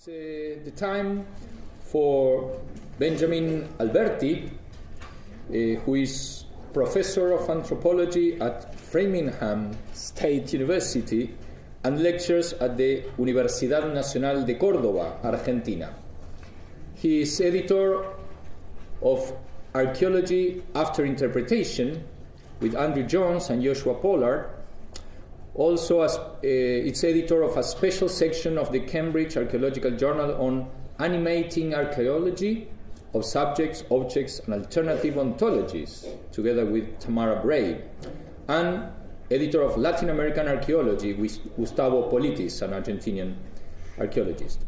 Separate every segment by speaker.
Speaker 1: The time for Benjamin Alberti, who is professor of anthropology at Farmingham State University and lectures at the Universidad Nacional de Córdoba, Argentina. He is editor of Archaeology After Interpretation with Andrew Jones and Joshua Pollard. Also, it's editor of a special section of the Cambridge Archaeological Journal on animating archaeology of subjects, objects, and alternative ontologies, together with Tamara Bray, and editor of Latin American Archaeology with Gustavo Politis, an Argentinian archaeologist.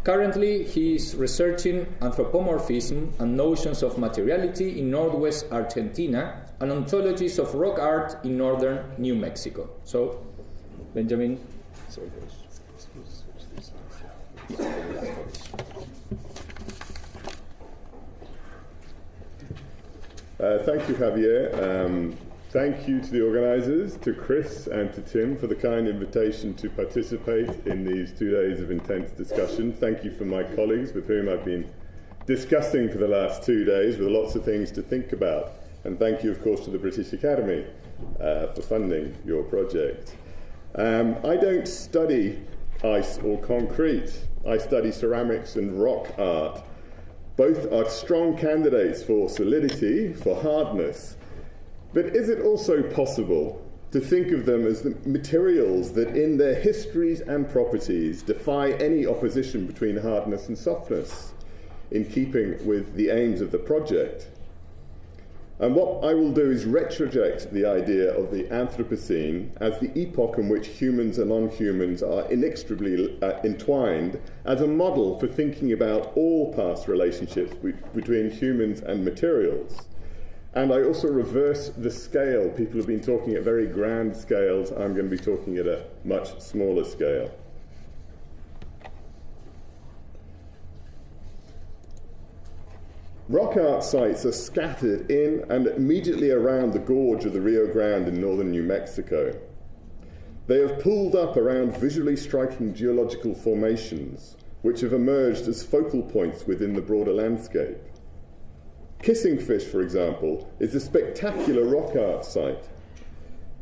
Speaker 1: Currently, he is researching anthropomorphism and notions of materiality in northwest Argentina and ontologies of rock art in northern New Mexico. So, Benjamin, sorry.
Speaker 2: Thank you, Javier. Thank you to the organisers, to Chris and to Tim for the kind invitation to participate in these 2 days of intense discussion. Thank you for my colleagues with whom I've been discussing for the last 2 days with lots of things to think about. And thank you, of course, to the British Academy for funding your project. I don't study ice or concrete. I study ceramics and rock art. Both are strong candidates for solidity, for hardness. But is it also possible to think of them as the materials that in their histories and properties defy any opposition between hardness and softness, in keeping with the aims of the project? And what I will do is retroject the idea of the Anthropocene as the epoch in which humans and non-humans are inextricably entwined as a model for thinking about all past relationships between humans and materials. And I also reverse the scale. People have been talking at very grand scales. I'm going to be talking at a much smaller scale. Rock art sites are scattered in and immediately around the gorge of the Rio Grande in northern New Mexico. They have pooled up around visually striking geological formations, which have emerged as focal points within the broader landscape. Kissing Fish, for example, is a spectacular rock art site.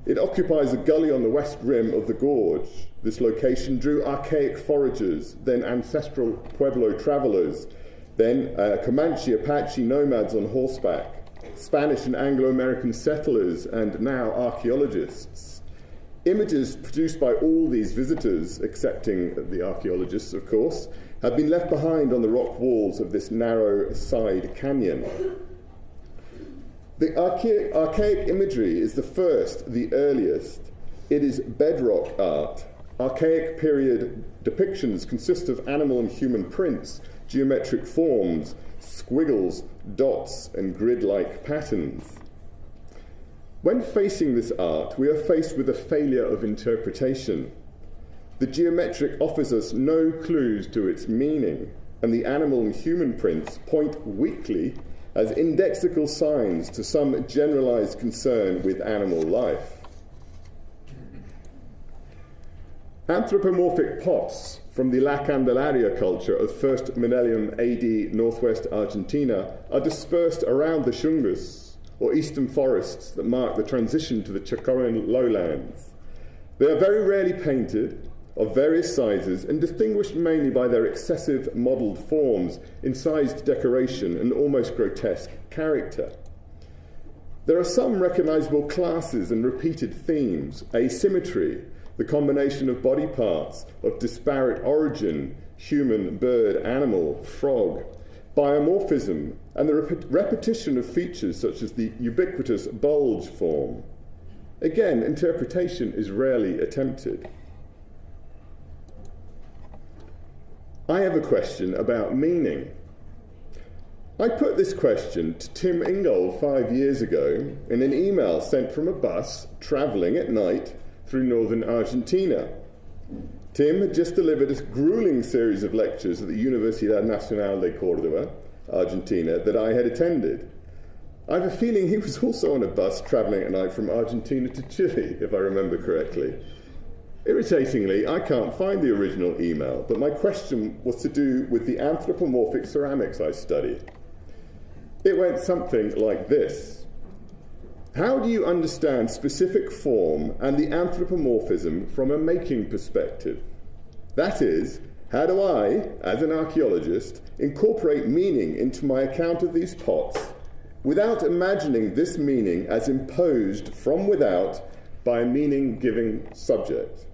Speaker 2: It occupies a gully on the west rim of the gorge. This location drew archaic foragers, then ancestral Pueblo travelers, then Comanche, Apache nomads on horseback, Spanish and Anglo-American settlers, and now archaeologists. Images produced by all these visitors, excepting the archaeologists, of course, have been left behind on the rock walls of this narrow side canyon. The archaic imagery is the first, the earliest. It is bedrock art. Archaic period depictions consist of animal and human prints, geometric forms, squiggles, dots, and grid-like patterns. When facing this art, we are faced with a failure of interpretation. The geometric offers us no clues to its meaning, and the animal and human prints point weakly as indexical signs to some generalized concern with animal life. Anthropomorphic pots from the La Candelaria culture of 1st millennium AD northwest Argentina are dispersed around the Chungus, or eastern forests that mark the transition to the Chacoan lowlands. They are very rarely painted, of various sizes, and distinguished mainly by their excessive modelled forms, incised decoration, and almost grotesque character. There are some recognisable classes and repeated themes: asymmetry, the combination of body parts of disparate origin, human, bird, animal, frog, biomorphism, and the repetition of features such as the ubiquitous bulge form. Again, interpretation is rarely attempted. I have a question about meaning. I put this question to Tim Ingold 5 years ago in an email sent from a bus travelling at night through northern Argentina. Tim had just delivered a grueling series of lectures at the Universidad Nacional de Córdoba, Argentina, that I had attended. I have a feeling he was also on a bus travelling at night from Argentina to Chile, if I remember correctly. Irritatingly, I can't find the original email, but my question was to do with the anthropomorphic ceramics I study. It went something like this. How do you understand specific form and the anthropomorphism from a making perspective? That is, how do I, as an archaeologist, incorporate meaning into my account of these pots without imagining this meaning as imposed from without by a meaning-giving subject?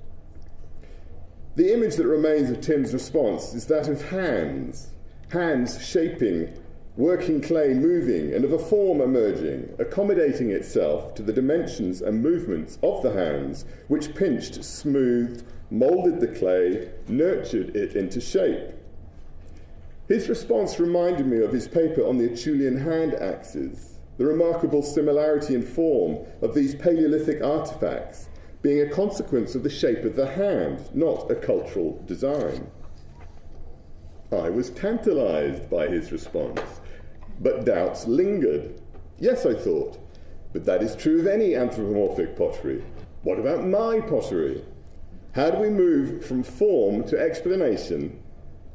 Speaker 2: The image that remains of Tim's response is that of hands shaping, working clay moving, and of a form emerging, accommodating itself to the dimensions and movements of the hands, which pinched, smoothed, moulded the clay, nurtured it into shape. His response reminded me of his paper on the Acheulean hand axes, the remarkable similarity in form of these Paleolithic artifacts being a consequence of the shape of the hand, not a cultural design. I was tantalized by his response, but doubts lingered. Yes, I thought, but that is true of any anthropomorphic pottery. What about my pottery? How do we move from form to explanation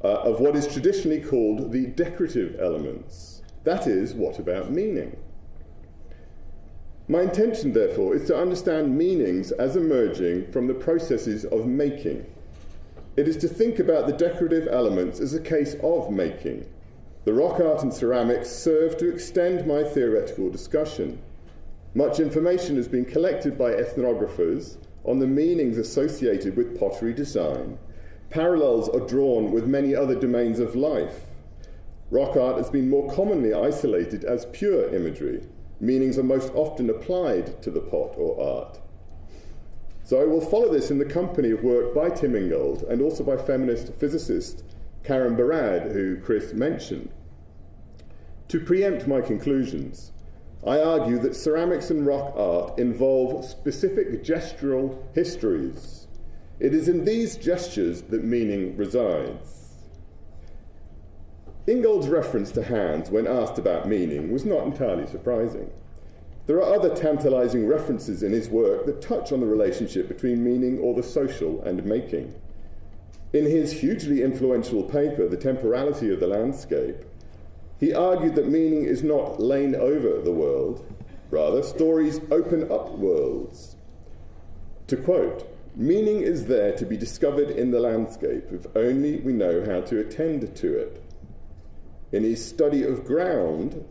Speaker 2: of what is traditionally called the decorative elements? That is, what about meaning? My intention, therefore, is to understand meanings as emerging from the processes of making. It is to think about the decorative elements as a case of making. The rock art and ceramics serve to extend my theoretical discussion. Much information has been collected by ethnographers on the meanings associated with pottery design. Parallels are drawn with many other domains of life. Rock art has been more commonly isolated as pure imagery. Meanings are most often applied to the pot or art. So I will follow this in the company of work by Tim Ingold and also by feminist physicist Karen Barad, who Chris mentioned. To preempt my conclusions, I argue that ceramics and rock art involve specific gestural histories. It is in these gestures that meaning resides. Ingold's reference to hands when asked about meaning was not entirely surprising. There are other tantalizing references in his work that touch on the relationship between meaning or the social and making. In his hugely influential paper, The Temporality of the Landscape, he argued that meaning is not lain over the world, rather, stories open up worlds. To quote, "Meaning is there to be discovered in the landscape if only we know how to attend to it." In his study of ground,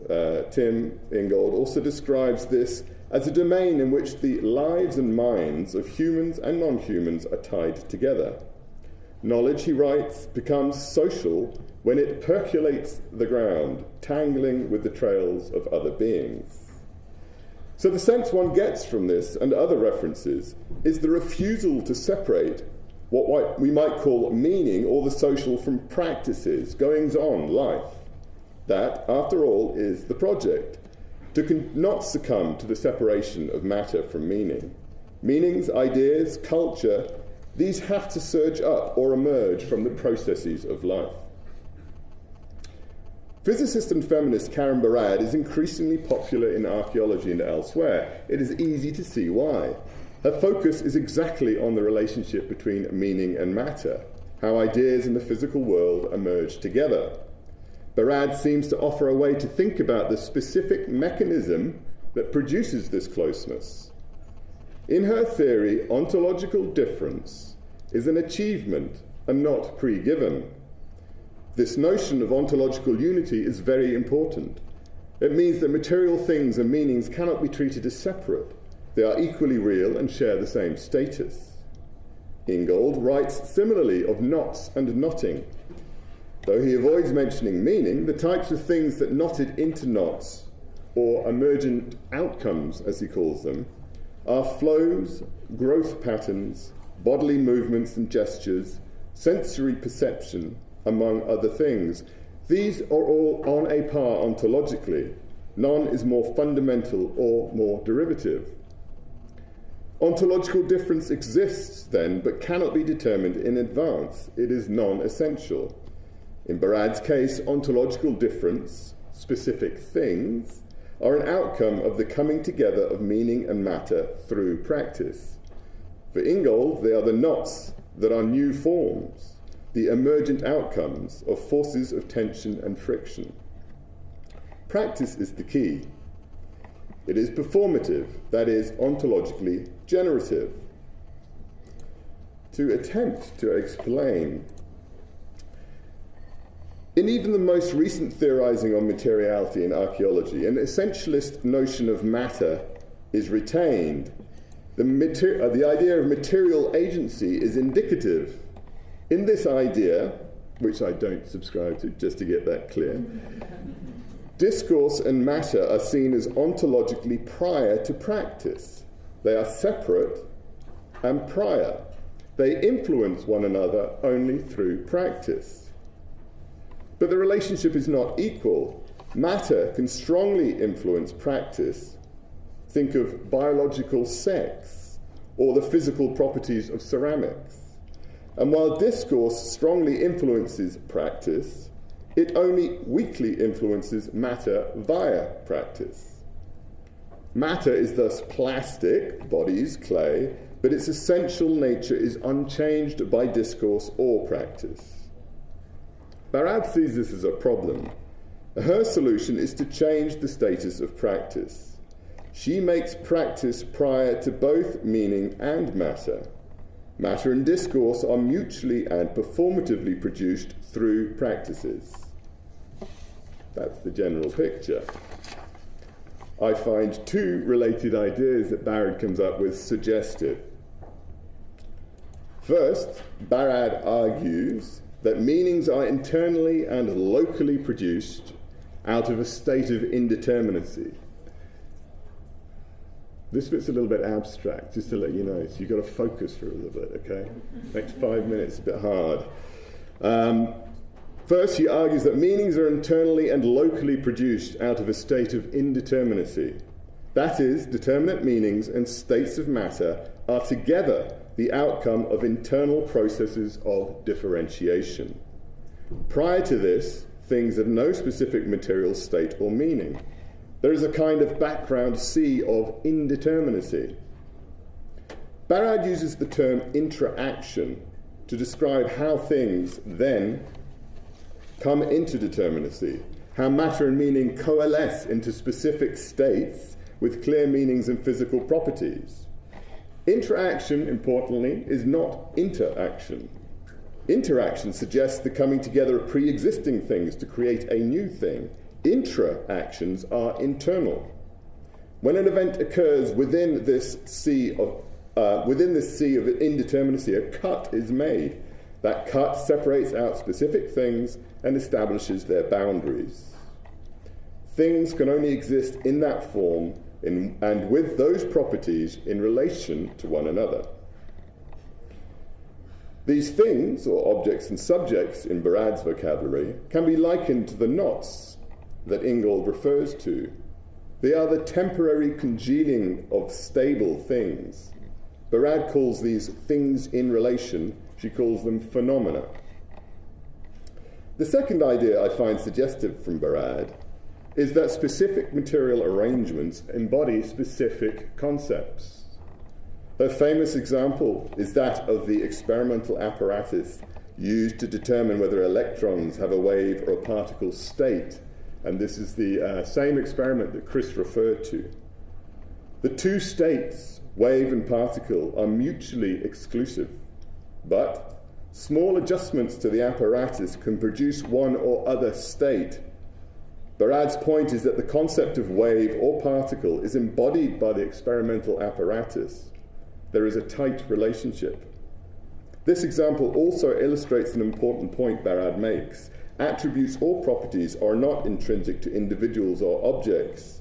Speaker 2: Tim Ingold also describes this as a domain in which the lives and minds of humans and non-humans are tied together. Knowledge, he writes, becomes social when it percolates the ground, tangling with the trails of other beings. So the sense one gets from this and other references is the refusal to separate what we might call meaning or the social from practices, goings-on, life. That, after all, is the project, to not succumb to the separation of matter from meaning. Meanings, ideas, culture, these have to surge up or emerge from the processes of life. Physicist and feminist Karen Barad is increasingly popular in archaeology and elsewhere. It is easy to see why. Her focus is exactly on the relationship between meaning and matter, how ideas in the physical world emerge together. Barad seems to offer a way to think about the specific mechanism that produces this closeness. In her theory, ontological difference is an achievement and not pre-given. This notion of ontological unity is very important. It means that material things and meanings cannot be treated as separate. They are equally real and share the same status. Ingold writes similarly of knots and knotting. Though he avoids mentioning meaning, the types of things that knotted into knots, or emergent outcomes as he calls them, are flows, growth patterns, bodily movements and gestures, sensory perception, among other things. These are all on a par ontologically. None is more fundamental or more derivative. Ontological difference exists then, but cannot be determined in advance. It is non-essential. In Barad's case, ontological difference, specific things, are an outcome of the coming together of meaning and matter through practice. For Ingold, they are the knots that are new forms, the emergent outcomes of forces of tension and friction. Practice is the key. It is performative, that is, ontologically generative. To attempt to explain, in even the most recent theorizing on materiality in archaeology, an essentialist notion of matter is retained. The idea of material agency is indicative. In this idea, which I don't subscribe to, just to get that clear, discourse and matter are seen as ontologically prior to practice. They are separate and prior. They influence one another only through practice. But the relationship is not equal. Matter can strongly influence practice. Think of biological sex or the physical properties of ceramics. And while discourse strongly influences practice, it only weakly influences matter via practice. Matter is thus plastic, bodies, clay, but its essential nature is unchanged by discourse or practice. Barad sees this as a problem. Her solution is to change the status of practice. She makes practice prior to both meaning and matter. Matter and discourse are mutually and performatively produced through practices. That's the general picture. I find two related ideas that Barad comes up with suggestive. First, Barad argues that meanings are internally and locally produced out of a state of indeterminacy. This bit's a little bit abstract, just to let you know, so you've got to focus for a little bit, okay? Next 5 minutes, a bit hard. First, he argues that meanings are internally and locally produced out of a state of indeterminacy. That is, determinate meanings and states of matter are together the outcome of internal processes of differentiation. Prior to this, things have no specific material state or meaning. There is a kind of background sea of indeterminacy. Barad uses the term interaction to describe how things then come into determinacy, how matter and meaning coalesce into specific states with clear meanings and physical properties. Interaction, importantly, is not interaction. Interaction suggests the coming together of pre-existing things to create a new thing. Intra-actions are internal. When an event occurs within this sea of indeterminacy, a cut is made. That cut separates out specific things and establishes their boundaries. Things can only exist in that form and with those properties in relation to one another. These things, or objects and subjects in Barad's vocabulary, can be likened to the knots that Ingold refers to. They are the temporary congealing of stable things. Barad calls these things in relation, she calls them phenomena. The second idea I find suggestive from Barad is that specific material arrangements embody specific concepts. A famous example is that of the experimental apparatus used to determine whether electrons have a wave or a particle state, and this is the same experiment that Chris referred to. The two states, wave and particle, are mutually exclusive, but small adjustments to the apparatus can produce one or other state. Barad's point is that the concept of wave or particle is embodied by the experimental apparatus. There is a tight relationship. This example also illustrates an important point Barad makes. Attributes or properties are not intrinsic to individuals or objects.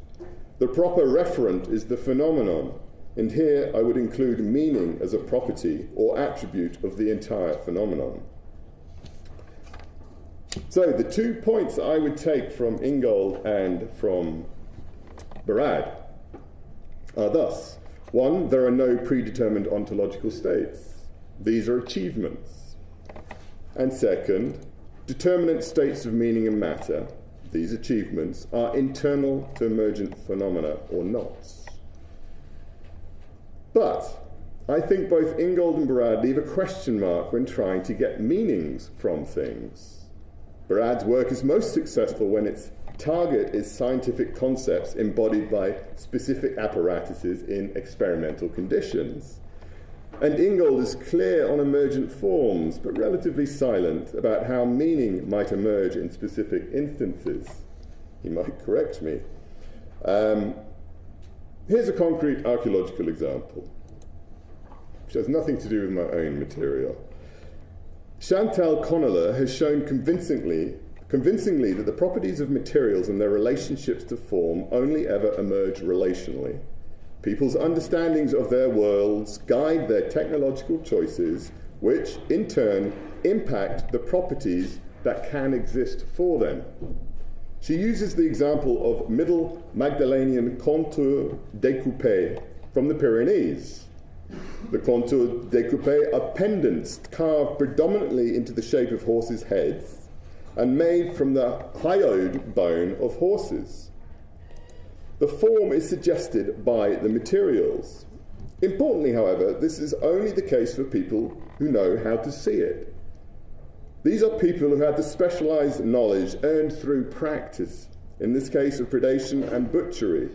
Speaker 2: The proper referent is the phenomenon, and here I would include meaning as a property or attribute of the entire phenomenon. So the 2 points I would take from Ingold and from Barad are thus: 1, there are no predetermined ontological states. These are achievements. And second, determinate states of meaning and matter, these achievements, are internal to emergent phenomena or knots. But I think both Ingold and Barad leave a question mark when trying to get meanings from things. Barad's work is most successful when its target is scientific concepts embodied by specific apparatuses in experimental conditions. And Ingold is clear on emergent forms, but relatively silent about how meaning might emerge in specific instances. He might correct me. Here's a concrete archaeological example, which has nothing to do with my own material. Chantal Conneller has shown convincingly that the properties of materials and their relationships to form only ever emerge relationally. People's understandings of their worlds guide their technological choices, which, in turn, impact the properties that can exist for them. She uses the example of Middle Magdalenian contours découpés from the Pyrenees. The contours découpés are pendants carved predominantly into the shape of horses' heads and made from the hyoid bone of horses. The form is suggested by the materials. Importantly, however, this is only the case for people who know how to see it. These are people who had the specialized knowledge earned through practice, in this case of predation and butchery.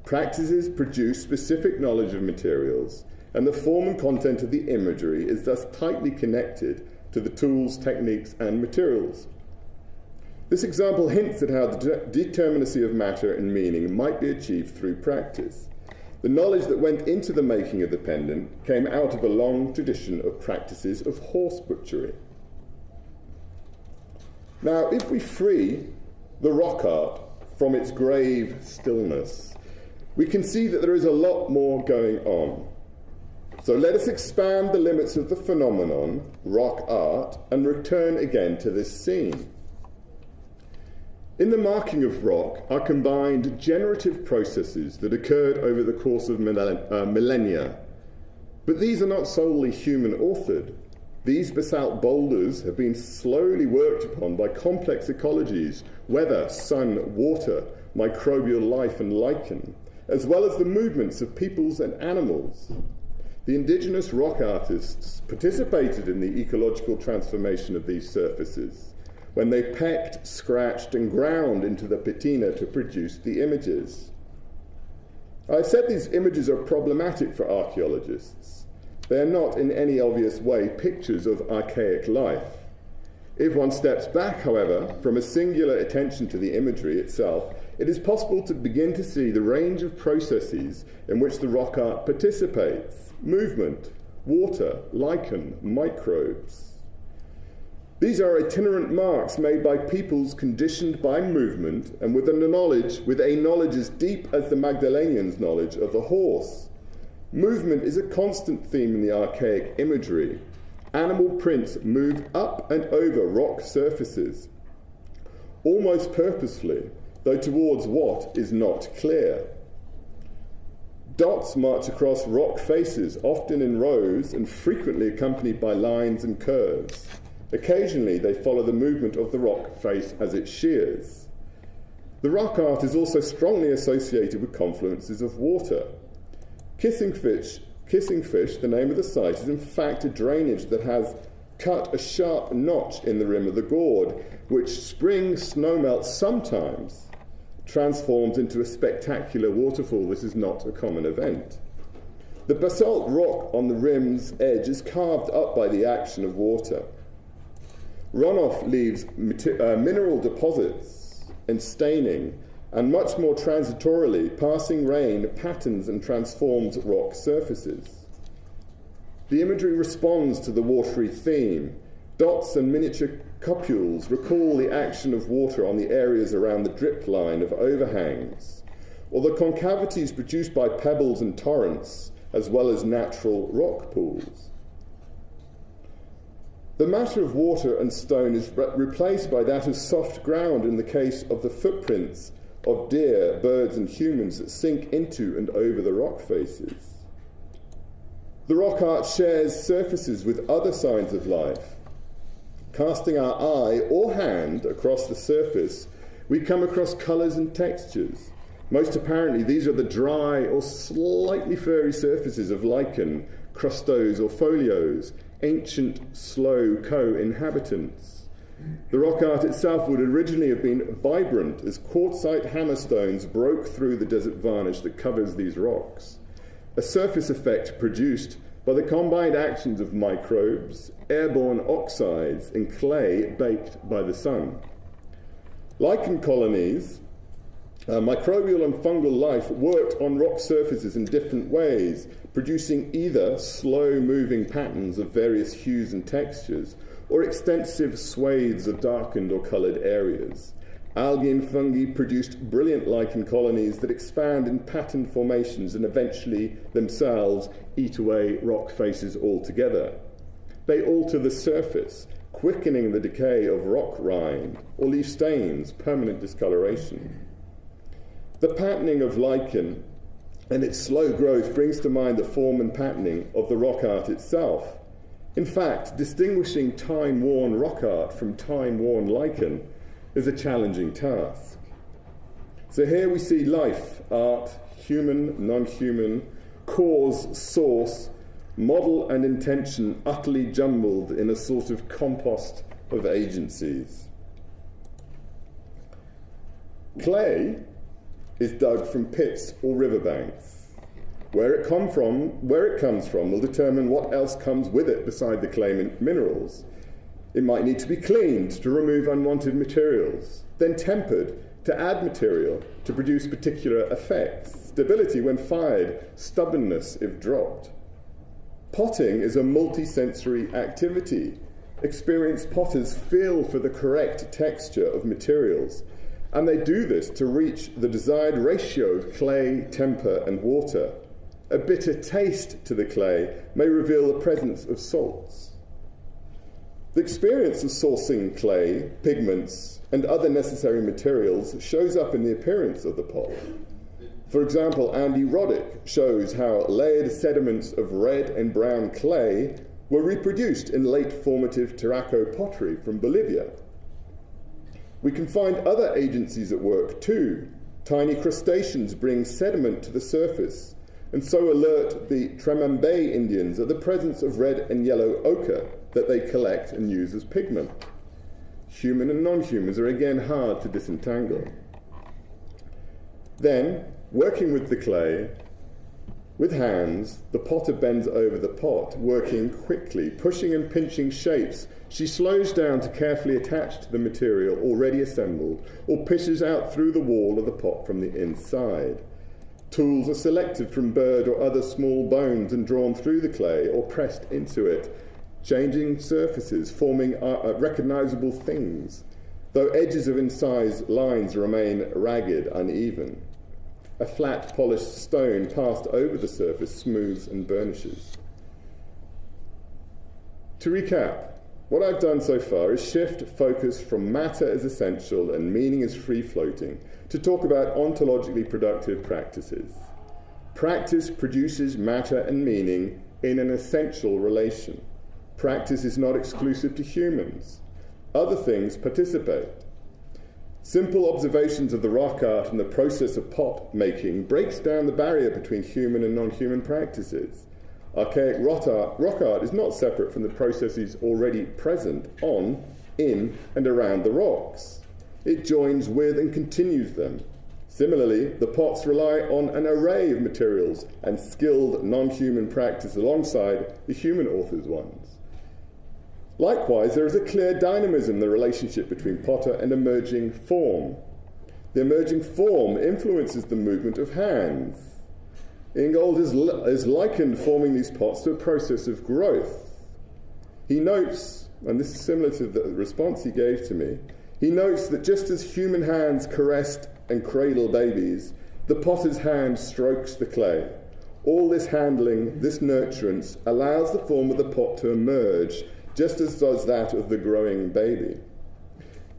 Speaker 2: Practices produce specific knowledge of materials, and the form and content of the imagery is thus tightly connected to the tools, techniques, and materials. This example hints at how the determinacy of matter and meaning might be achieved through practice. The knowledge that went into the making of the pendant came out of a long tradition of practices of horse butchery. Now, if we free the rock art from its grave stillness, we can see that there is a lot more going on. So let us expand the limits of the phenomenon, rock art, and return again to this scene. In the marking of rock are combined generative processes that occurred over the course of millennia. But these are not solely human-authored. These basalt boulders have been slowly worked upon by complex ecologies, weather, sun, water, microbial life and lichen, as well as the movements of peoples and animals. The indigenous rock artists participated in the ecological transformation of these surfaces when they pecked, scratched, and ground into the patina to produce the images. I've said these images are problematic for archaeologists. They are not in any obvious way pictures of archaic life. If one steps back, however, from a singular attention to the imagery itself, it is possible to begin to see the range of processes in which the rock art participates: movement, water, lichen, microbes. These are itinerant marks made by peoples conditioned by movement and with a knowledge as deep as the Magdalenians' knowledge of the horse. Movement is a constant theme in the archaic imagery. Animal prints moved up and over rock surfaces, almost purposefully, though towards what is not clear. Dots march across rock faces, often in rows and frequently accompanied by lines and curves. Occasionally, they follow the movement of the rock face as it shears. The rock art is also strongly associated with confluences of water. Kissing Fish, the name of the site, is in fact a drainage that has cut a sharp notch in the rim of the gorge, which spring snowmelt sometimes transforms into a spectacular waterfall. This is not a common event. The basalt rock on the rim's edge is carved up by the action of water. Runoff leaves mineral deposits and staining, and much more transitorily, passing rain patterns and transforms rock surfaces. The imagery responds to the watery theme. Dots and miniature cupules recall the action of water on the areas around the drip line of overhangs, or the concavities produced by pebbles and torrents, as well as natural rock pools. The matter of water and stone is replaced by that of soft ground in the case of the footprints of deer, birds, and humans that sink into and over the rock faces. The rock art shares surfaces with other signs of life. Casting our eye or hand across the surface, we come across colours and textures. Most apparently, these are the dry or slightly furry surfaces of lichen, crustose or folios, ancient, slow co-inhabitants. The rock art itself would originally have been vibrant as quartzite hammerstones broke through the desert varnish that covers these rocks, a surface effect produced by the combined actions of microbes, airborne oxides, and clay baked by the sun. Lichen colonies, microbial and fungal life worked on rock surfaces in different ways, producing either slow-moving patterns of various hues and textures, or extensive swathes of darkened or coloured areas. Algae and fungi produced brilliant lichen colonies that expand in patterned formations and eventually themselves eat away rock faces altogether. They alter the surface, quickening the decay of rock rind, or leave stains, permanent discoloration. The patterning of lichen and its slow growth brings to mind the form and patterning of the rock art itself. In fact, distinguishing time-worn rock art from time-worn lichen is a challenging task. So here we see life, art, human, non-human, cause, source, model and intention utterly jumbled in a sort of compost of agencies. Clay is dug from pits or riverbanks. Where it comes from will determine what else comes with it beside the clay minerals. It might need to be cleaned to remove unwanted materials, then tempered to add material to produce particular effects, stability when fired, stubbornness if dropped. Potting is a multi-sensory activity. Experienced potters feel for the correct texture of materials, and they do this to reach the desired ratio of clay, temper, and water. A bitter taste to the clay may reveal the presence of salts. The experience of sourcing clay, pigments, and other necessary materials shows up in the appearance of the pot. For example, Andy Roddick shows how layered sediments of red and brown clay were reproduced in late formative terraco pottery from Bolivia. We can find other agencies at work too. Tiny crustaceans bring sediment to the surface and so alert the Tremembé Indians of the presence of red and yellow ochre that they collect and use as pigment. Human and non-humans are again hard to disentangle. Then, working with the clay, with hands, the potter bends over the pot, working quickly, pushing and pinching shapes. She slows down to carefully attach to the material already assembled, or pushes out through the wall of the pot from the inside. Tools are selected from bird or other small bones and drawn through the clay or pressed into it, changing surfaces, forming recognizable things, though edges of incised lines remain ragged, uneven. A flat, polished stone passed over the surface smooths and burnishes. To recap, what I've done so far is shift focus from matter as essential and meaning as free-floating to talk about ontologically productive practices. Practice produces matter and meaning in an essential relation. Practice is not exclusive to humans. Other things participate. Simple observations of the rock art and the process of pot making breaks down the barrier between human and non-human practices. Archaic rock art is not separate from the processes already present on, in, and around the rocks. It joins with and continues them. Similarly, the pots rely on an array of materials and skilled non-human practice alongside the human authors' ones. Likewise, there is a clear dynamism in the relationship between potter and emerging form. The emerging form influences the movement of hands. Ingold is likened forming these pots to a process of growth. He notes, and this is similar to the response he gave to me, he notes that just as human hands caressed and cradle babies, the potter's hand strokes the clay. All this handling, this nurturance, allows the form of the pot to emerge, just as does that of the growing baby.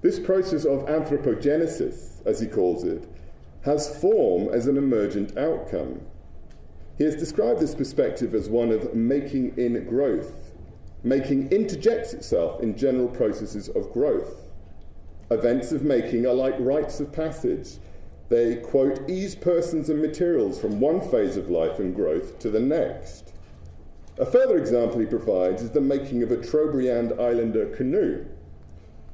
Speaker 2: This process of anthropogenesis, as he calls it, has form as an emergent outcome. He has described this perspective as one of making in growth. Making interjects itself in general processes of growth. Events of making are like rites of passage. They, quote, ease persons and materials from one phase of life and growth to the next. A further example he provides is the making of a Trobriand Islander canoe.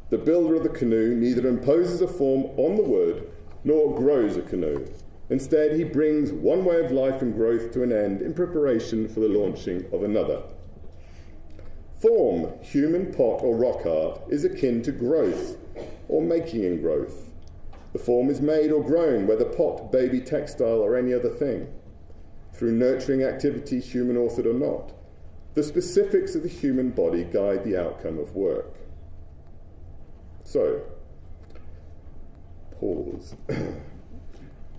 Speaker 2: The builder of the canoe neither imposes a form on the wood nor grows a canoe. Instead, he brings one way of life and growth to an end in preparation for the launching of another. Form, human, pot, or rock art, is akin to growth, or making in growth. The form is made or grown, whether pot, baby, textile, or any other thing, through nurturing activity, human authored or not. The specifics of the human body guide the outcome of work. So, pause.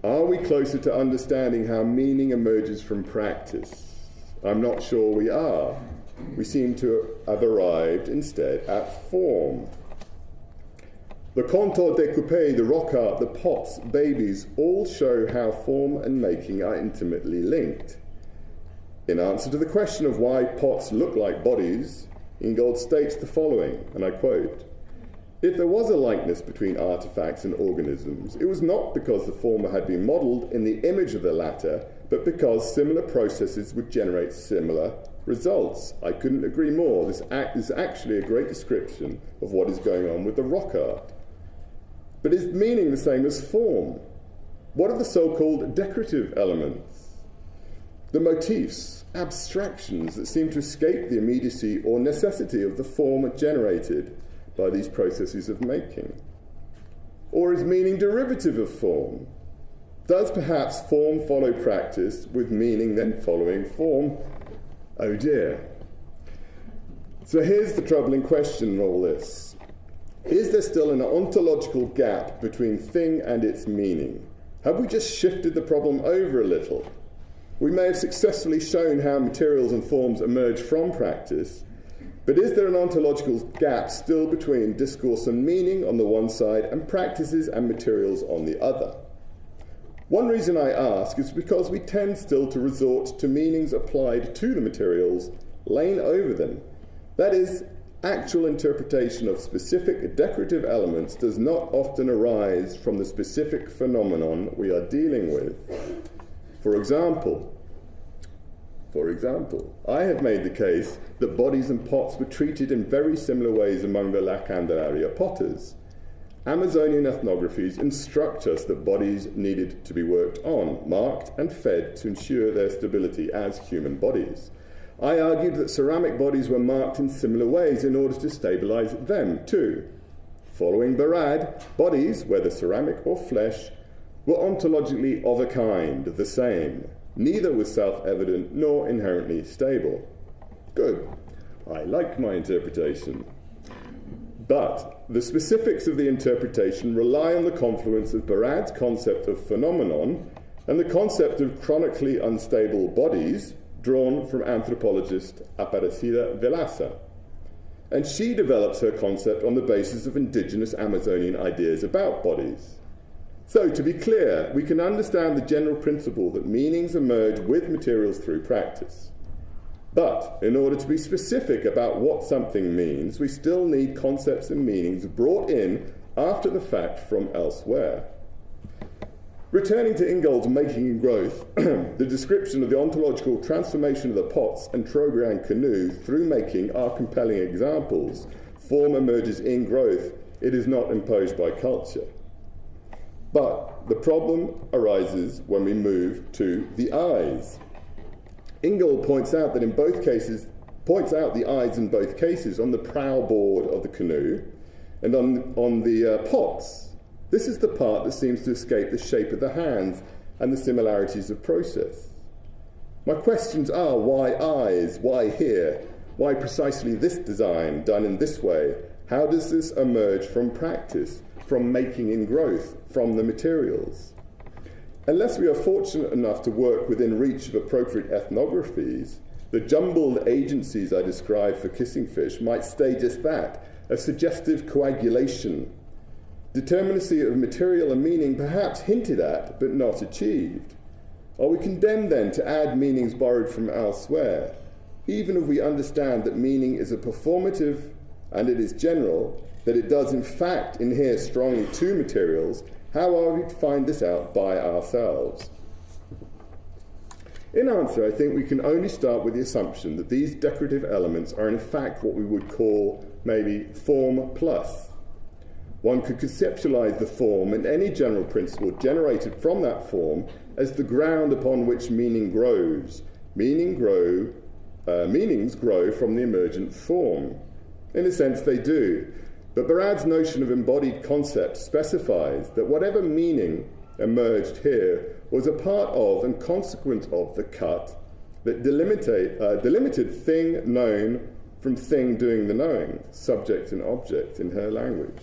Speaker 2: Are we closer to understanding how meaning emerges from practice? I'm not sure we are. We seem to have arrived instead at form. The contour découpé, the rock art, the pots, babies, all show how form and making are intimately linked. In answer to the question of why pots look like bodies, Ingold states the following, and I quote, "If there was a likeness between artifacts and organisms, it was not because the former had been modelled in the image of the latter, but because similar processes would generate similar results." I couldn't agree more. This is actually a great description of what is going on with the rock art. But is meaning the same as form? What are the so-called decorative elements? The motifs, abstractions that seem to escape the immediacy or necessity of the form generated by these processes of making? Or is meaning derivative of form? Does perhaps form follow practice, with meaning then following form? Oh dear. So here's the troubling question in all this. Is there still an ontological gap between thing and its meaning? Have we just shifted the problem over a little? We may have successfully shown how materials and forms emerge from practice, but is there an ontological gap still between discourse and meaning on the one side and practices and materials on the other? One reason I ask is because we tend still to resort to meanings applied to the materials, laying over them. That is, actual interpretation of specific decorative elements does not often arise from the specific phenomenon we are dealing with. For example, I have made the case that bodies and pots were treated in very similar ways among the La Candelaria potters. Amazonian ethnographies instruct us that bodies needed to be worked on, marked and fed to ensure their stability as human bodies. I argued that ceramic bodies were marked in similar ways in order to stabilize them too. Following Barad, bodies, whether ceramic or flesh, were ontologically of a kind, the same. Neither was self-evident nor inherently stable. Good. I like my interpretation. But the specifics of the interpretation rely on the confluence of Barad's concept of phenomenon and the concept of chronically unstable bodies, drawn from anthropologist Aparecida Vilaça. And she develops her concept on the basis of indigenous Amazonian ideas about bodies. So, to be clear, we can understand the general principle that meanings emerge with materials through practice. But, in order to be specific about what something means, we still need concepts and meanings brought in after the fact from elsewhere. Returning to Ingold's making and growth, the description of the ontological transformation of the pots and Trobriand canoe through making are compelling examples. Form emerges in growth. It is not imposed by culture. But the problem arises when we move to the eyes. Ingold points out the eyes in both cases on the prow board of the canoe and on the pots. This is the part that seems to escape the shape of the hands and the similarities of process. My questions are, why eyes? Why here? Why precisely this design done in this way? How does this emerge from practice, from making in growth, from the materials? Unless we are fortunate enough to work within reach of appropriate ethnographies, the jumbled agencies I described for kissing fish might stay just that, a suggestive coagulation. Determinacy of material and meaning perhaps hinted at, but not achieved. Are we condemned then to add meanings borrowed from elsewhere, even if we understand that meaning is a performative and it is general, that it does in fact inhere strongly to materials? How are we to find this out by ourselves? In answer, I think we can only start with the assumption that these decorative elements are in fact what we would call maybe form plus. One could conceptualize the form and any general principle generated from that form as the ground upon which meaning grows. Meanings grow from the emergent form. In a sense, they do. But Barad's notion of embodied concept specifies that whatever meaning emerged here was a part of and consequent of the cut that delimited thing known from thing doing the knowing, subject and object in her language.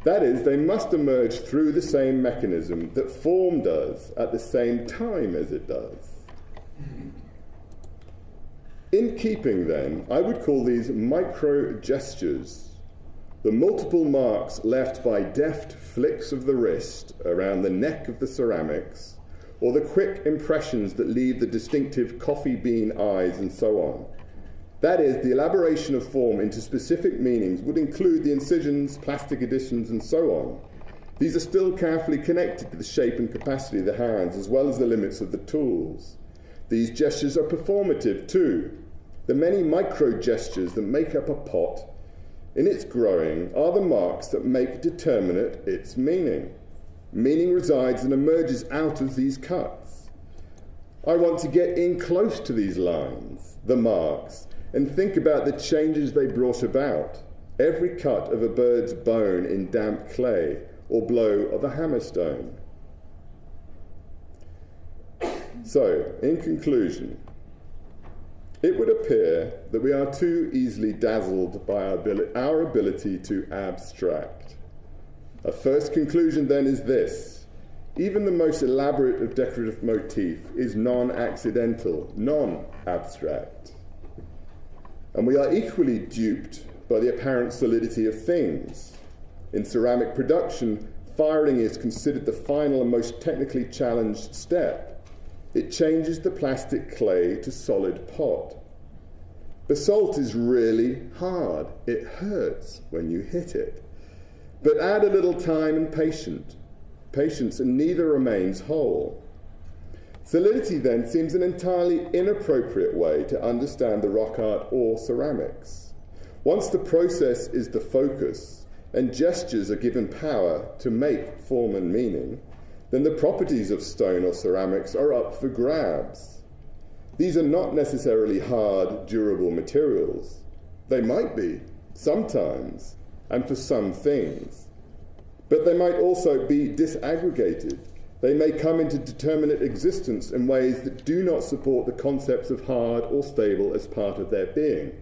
Speaker 2: That is, they must emerge through the same mechanism that form does at the same time as it does. In keeping, then, I would call these micro-gestures, the multiple marks left by deft flicks of the wrist around the neck of the ceramics, or the quick impressions that leave the distinctive coffee bean eyes and so on. That is, the elaboration of form into specific meanings would include the incisions, plastic additions, and so on. These are still carefully connected to the shape and capacity of the hands, as well as the limits of the tools. These gestures are performative too. The many micro-gestures that make up a pot in its growing are the marks that make determinate its meaning. Meaning resides and emerges out of these cuts. I want to get in close to these lines, the marks, and think about the changes they brought about. Every cut of a bird's bone in damp clay, or blow of a hammerstone. So, in conclusion, it would appear that we are too easily dazzled by our ability to abstract. A first conclusion then is this: even the most elaborate of decorative motif is non-accidental, non-abstract. And we are equally duped by the apparent solidity of things. In ceramic production, firing is considered the final and most technically challenged step. It changes the plastic clay to solid pot. Basalt is really hard. It hurts when you hit it. But add a little time and patience, and neither remains whole. Solidity then seems an entirely inappropriate way to understand the rock art or ceramics. Once the process is the focus, and gestures are given power to make form and meaning, then the properties of stone or ceramics are up for grabs. These are not necessarily hard, durable materials. They might be, sometimes, and for some things. But they might also be disaggregated. They may come into determinate existence in ways that do not support the concepts of hard or stable as part of their being.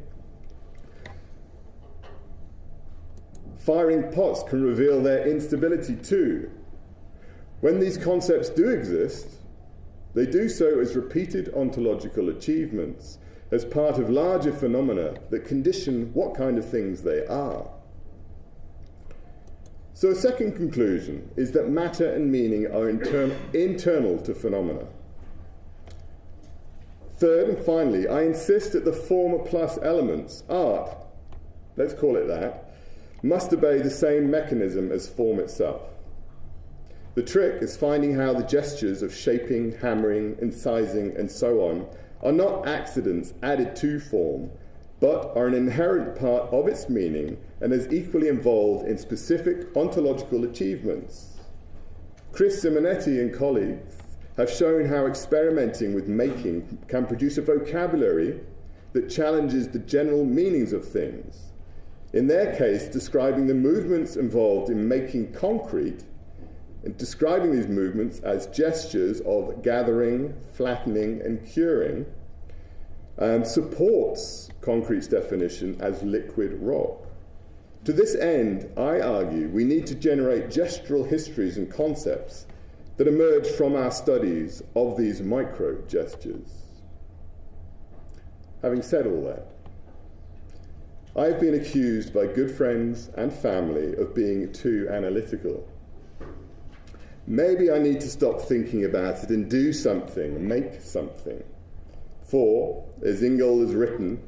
Speaker 2: Firing pots can reveal their instability too. When these concepts do exist, they do so as repeated ontological achievements, as part of larger phenomena that condition what kind of things they are. So a second conclusion is that matter and meaning are internal to phenomena. Third and finally, I insist that the former plus elements, art, let's call it that, must obey the same mechanism as form itself. The trick is finding how the gestures of shaping, hammering, incising, and so on are not accidents added to form, but are an inherent part of its meaning and is equally involved in specific ontological achievements. Chris Simonetti and colleagues have shown how experimenting with making can produce a vocabulary that challenges the general meanings of things. In their case, describing the movements involved in making concrete and describing these movements as gestures of gathering, flattening, and curing, supports concrete's definition as liquid rock. To this end, I argue we need to generate gestural histories and concepts that emerge from our studies of these micro-gestures. Having said all that, I have been accused by good friends and family of being too analytical. Maybe I need to stop thinking about it and do something, make something. For, as Ingold has written,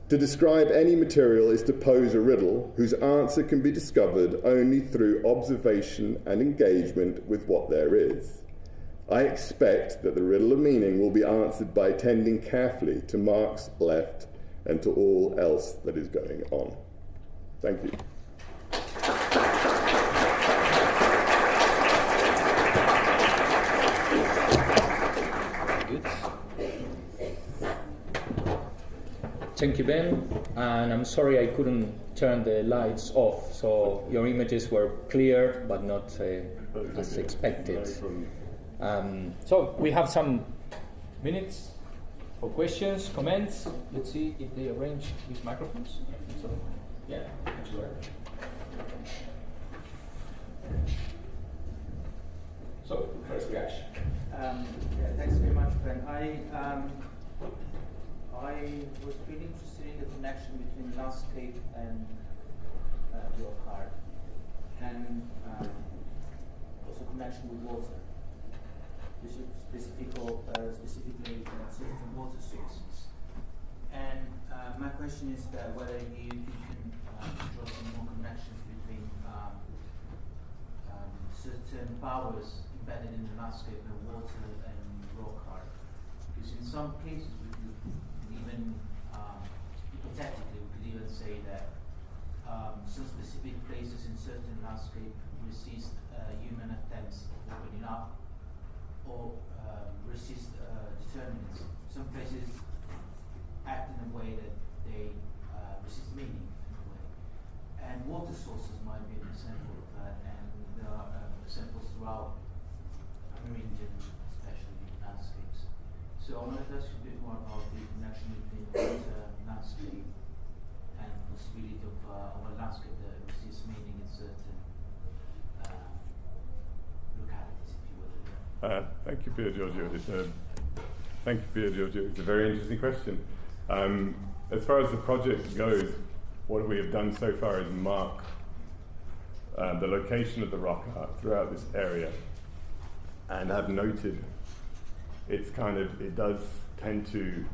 Speaker 2: to describe any material is to pose a riddle whose answer can be discovered only through observation and engagement with what there is. I expect that the riddle of meaning will be answered by tending carefully to Mark's left and to all else that is going on. Thank you.
Speaker 1: Good. Thank you, Ben. And I'm sorry I couldn't turn the lights off, so your images were clear, but not as expected. So we have some minutes for questions, comments. Let's see if they arrange these microphones. So, yeah, sure. So, first reaction.
Speaker 3: Thanks very much, Ben. I was really interested in the connection between landscape and rock art, and also connection with water, specifically certain water sources. And my question is that whether you can draw some more connections between certain powers embedded in the landscape and water and rock art. Because in some cases we could even, hypothetically, we could even say that some specific places in certain landscape resist human attempts of opening up or resist determinism. Some places act in a way that they resist meaning in a way. And water sources might be an example of that, and there are examples throughout Amerindian, especially landscapes. So I wanted to ask you a bit more about the connection between water, landscape, and the possibility of a landscape that receives meaning in certain localities, if you will.
Speaker 2: Thank you, Pier Giorgio. It's a very interesting question. As far as the project goes, what we have done so far is mark the location of the rock art throughout this area, and have noted it does tend to,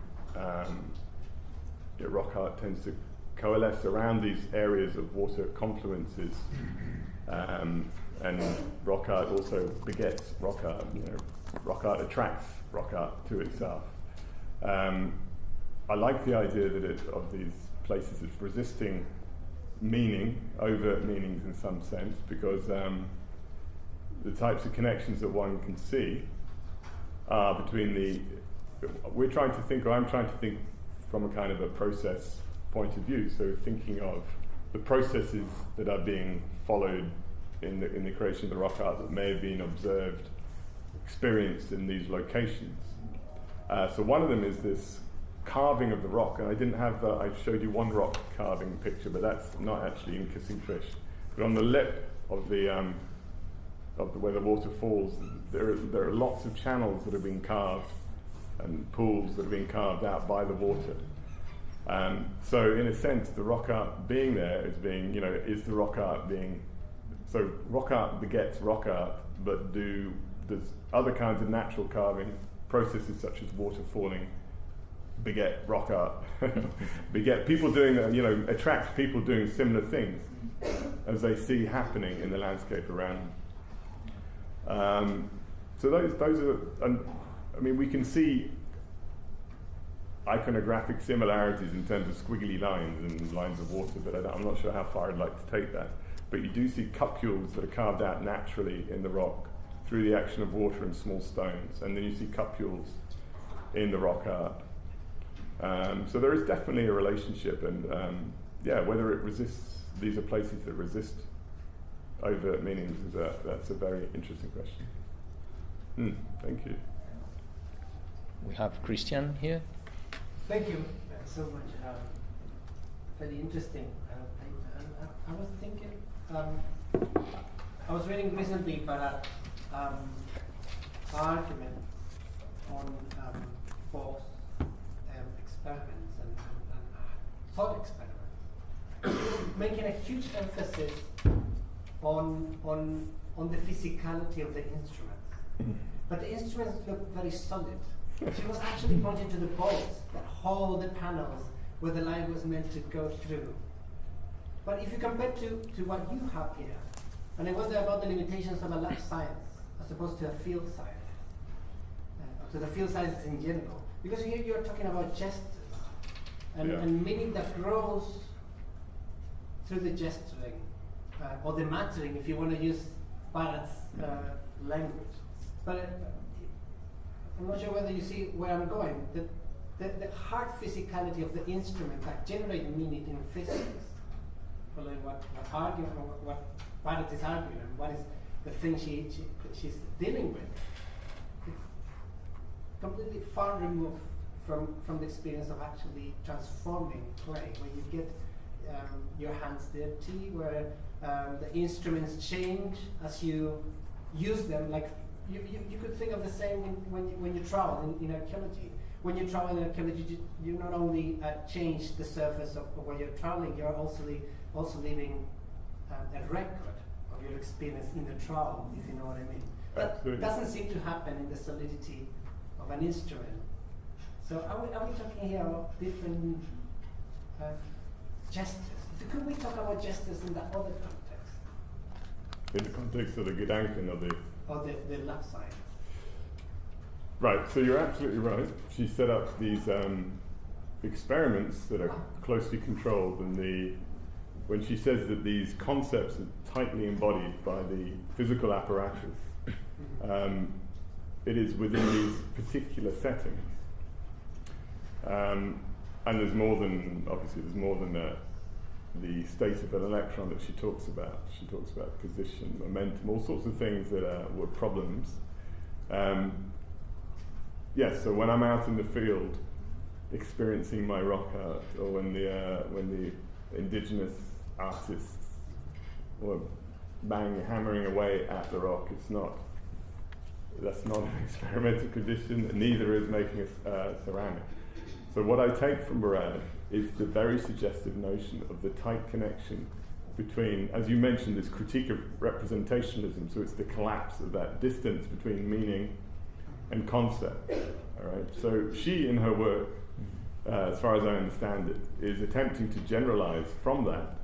Speaker 2: rock art tends to coalesce around these areas of water confluences, and rock art also begets rock art. Rock art attracts rock art to itself. I like the idea of these places it's resisting meaning, overt meanings in some sense, because the types of connections that one can see are between I'm trying to think from a kind of a process point of view, so thinking of the processes that are being followed in the creation of the rock art that may have been observed, experienced in these locations. So one of them is this carving of the rock, and I showed you one rock carving picture, but that's not actually in kissing fish. But on the lip of where the water falls, there are lots of channels that have been carved and pools that have been carved out by the water. So in a sense, the rock art being there is the rock art being, so rock art begets rock art, but does other kinds of natural carving processes such as water falling beget rock art, beget people doing, attract people doing similar things as they see happening in the landscape around them. So those are, we can see iconographic similarities in terms of squiggly lines and lines of water, but I'm not sure how far I'd like to take that. But you do see cupules that are carved out naturally in the rock through the action of water and small stones, and then you see cupules in the rock art. So there is definitely a relationship, and whether it resists, these are places that resist overt meanings, that's a very interesting question. Thank you.
Speaker 1: We have Christian here.
Speaker 4: Thank you so much. Very interesting. I was thinking, I was reading recently about argument on both experiments and thought experiments, making a huge emphasis on the physicality of the instruments. But the instruments look very solid. She was actually pointing to the bolts that hold the panels where the light was meant to go through. But if you compare to what you have here, and I wonder about the limitations of a lab science as opposed to a field science. to the field sciences in general, because here you're talking about gestures
Speaker 2: Yeah.
Speaker 4: and meaning that grows through the gesturing or the mattering, if you want to use Barrett's language. But I'm not sure whether you see where I'm going. The hard physicality of the instrument that generates meaning in physics, following what Barrett is arguing and what is the thing she's dealing with. It's completely far removed from the experience of actually transforming clay, where you get your hands dirty, where the instruments change as you use them. Like you could think of the same when you travel in archaeology. When you travel in archaeology, you not only change the surface of where you're traveling, you're also leaving a record of your experience in the travel, if you know what I mean.
Speaker 2: Absolutely.
Speaker 4: That doesn't seem to happen in the solidity of an instrument. So are we talking here about different gestures? Could we talk about gestures in that other context?
Speaker 2: In the context of the Gedanken
Speaker 4: Or the left side?
Speaker 2: Right, so you're absolutely right. She set up these experiments that are closely controlled, and when she says that these concepts are tightly embodied by the physical apparatus, it is within these particular settings. And there's more than the state of an electron that she talks about. She talks about position, momentum, all sorts of things that were problems. Yes, so when I'm out in the field experiencing my rock art, or when the indigenous artists were hammering away at the rock, that's not an experimental condition, and neither is making a ceramic. So what I take from Barad is the very suggestive notion of the tight connection between, as you mentioned, this critique of representationalism, so it's the collapse of that distance between meaning and concept. All right. So she, in her work, as far as I understand it, is attempting to generalize from that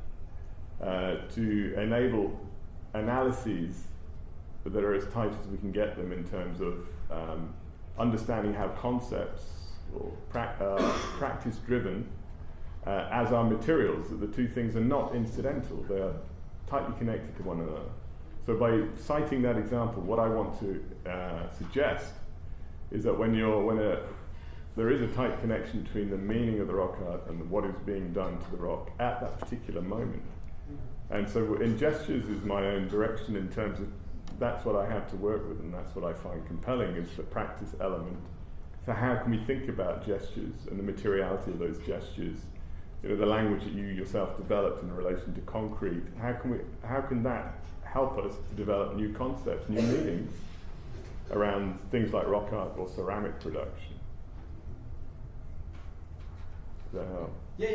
Speaker 2: to enable analyses that are as tight as we can get them in terms of understanding how concepts or practice-driven, as are materials, that the two things are not incidental, they are tightly connected to one another. So by citing that example, what I want to suggest is that there is a tight connection between the meaning of the rock art and what is being done to the rock at that particular moment. And so in gestures is my own direction in terms of that's what I have to work with, and that's what I find compelling is the practice element. So how can we think about gestures and the materiality of those gestures? You know, the language that you yourself developed in relation to concrete, how can that help us to develop new concepts, new meanings around things like rock art or ceramic production? Does that help?
Speaker 4: Yeah,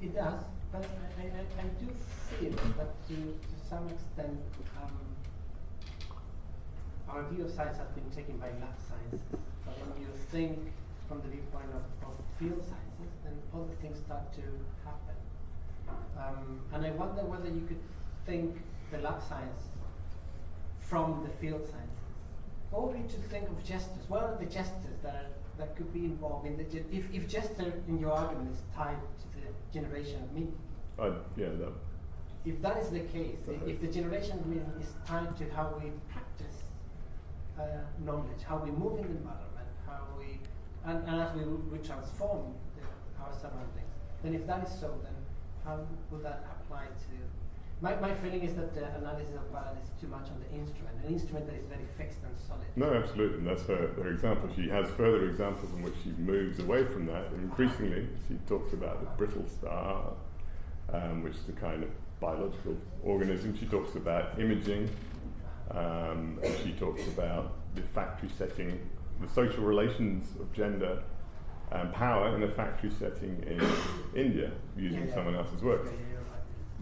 Speaker 4: it does. But I do feel that to some extent our view of science has been taken by lab sciences. But when you think from the viewpoint of field sciences, then other things start to happen. And I wonder whether you could think the lab science from the field sciences. What would be to think of gestures? What are the gestures that could be involved in the if gesture in your argument is tied to the generation of meaning? If that is the case, if the generation of meaning is tied to how we practice knowledge, how we move in the environment, how we and as we transform our surroundings, then if that is so, then how would that apply to? My feeling is that the analysis of Barad is too much on the instrument, an instrument that is very fixed and solid.
Speaker 2: No, absolutely, and that's her example. She has further examples in which she moves away from that, and increasingly she talks about the brittle star, which is a kind of biological organism. She talks about imaging, and she talks about the factory setting, the social relations of gender and power in a factory setting in India, using someone else's work.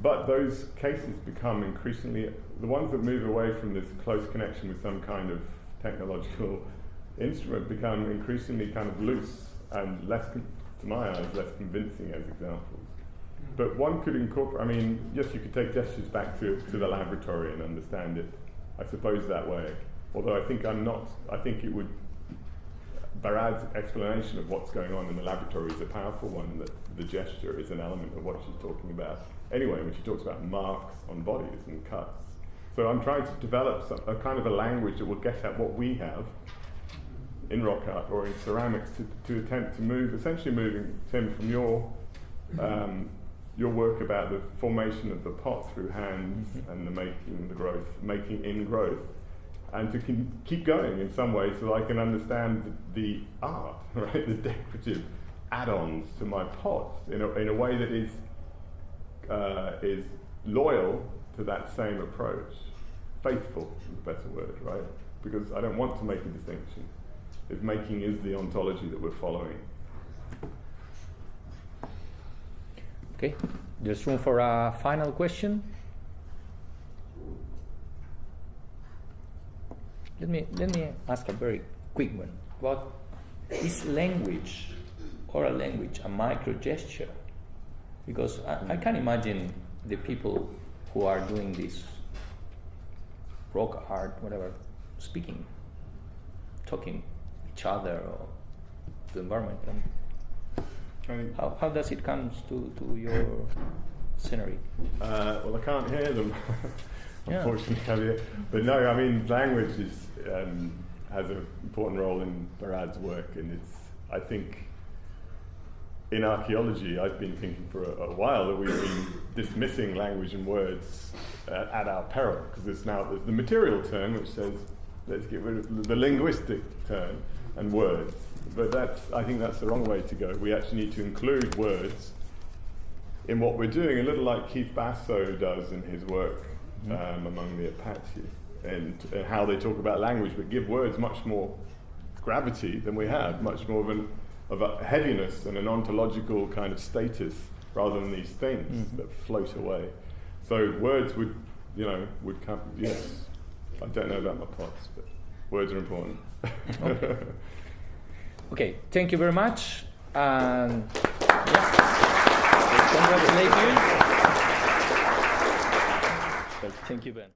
Speaker 2: But those cases become increasingly, the ones that move away from this close connection with some kind of technological instrument become increasingly kind of loose and less, to my eyes, less convincing as examples. But one could incorporate, I mean, yes, you could take gestures back to the laboratory and understand it, I suppose, that way. Although I think it would Barad's explanation of what's going on in the laboratory is a powerful one, that the gesture is an element of what she's talking about. Anyway, when she talks about marks on bodies and cuts. So I'm trying to develop a kind of a language that will get at what we have in rock art or in ceramics to attempt to move, essentially moving, Tim, from your work about the formation of the pot through hands and the making in growth, and to keep going in some way so I can understand the art, right, the decorative add-ons to my pots in a way that is loyal to that same approach. Faithful is the better word, right? Because I don't want to make a distinction. If making is the ontology that we're following.
Speaker 1: Okay, there's room for a final question. Let me ask a very quick one. What is language, oral language, a micro gesture? Because I can imagine the people who are doing this rock art, whatever, speaking, talking each other or the environment. And how does it come to your scenery?
Speaker 2: Well, I can't hear them, unfortunately. But no, I mean, language has an important role in Barad's work, and I think, in archaeology, I've been thinking for a while that we've been dismissing language and words at our peril, because there's the material turn, which says, let's get rid of the linguistic turn and words. But I think that's the wrong way to go. We actually need to include words in what we're doing, a little like Keith Basso does in his work among the Apache, and how they talk about language, but give words much more gravity than we have, much more of a heaviness and an ontological kind of status, rather than these things that float away. So words would come, yes. I don't know about my pots, but words are important.
Speaker 1: Okay, thank you very much. And congratulate you. Thank you, Ben.